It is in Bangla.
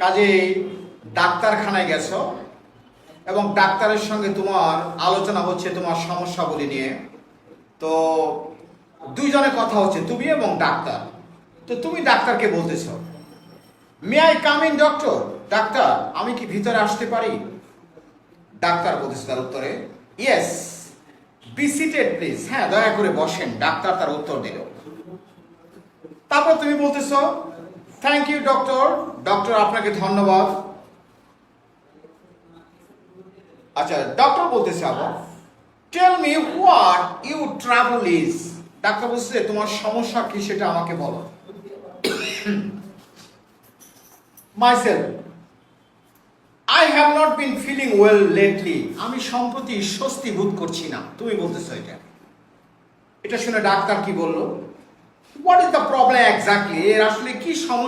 কাজেই ডাক্তারখানায় গেছো এবং ডাক্তারের সঙ্গে তোমার আলোচনা হচ্ছে তোমার সমস্যাগুলি নিয়ে। তো দুইজনে কথা হচ্ছে, তুমি এবং ডাক্তার। তো তুমি ডাক্তারকে বলতেছো, may I come in doctor? ডাক্তার, আমি কি ভিতরে আসতে পারি? ডাক্তার বলতেছে তার উত্তরে, ইয়েস, বি সিটেড প্লিজ। হ্যাঁ, দয়া করে বসেন। ডাক্তার তার উত্তর দিল। তারপর তুমি বলতেছো, থ্যাংক ইউ ডক্টর। ডক্টর, আপনাকে ধন্যবাদ। আচ্ছা, ডক্টর বলতেছে আবার, tell me what you trouble is. ডাক্তার বলছে, তোমার সমস্যা কি সেটা আমাকে বলো। Myself, I have not been feeling well lately. আমি সম্প্রতি স্বস্তি বোধ করছি না। তুমি বলতেছো এটা শুনে ডাক্তার কি বললো, what is the problem exactly? এর আসলে কি সমস্যা?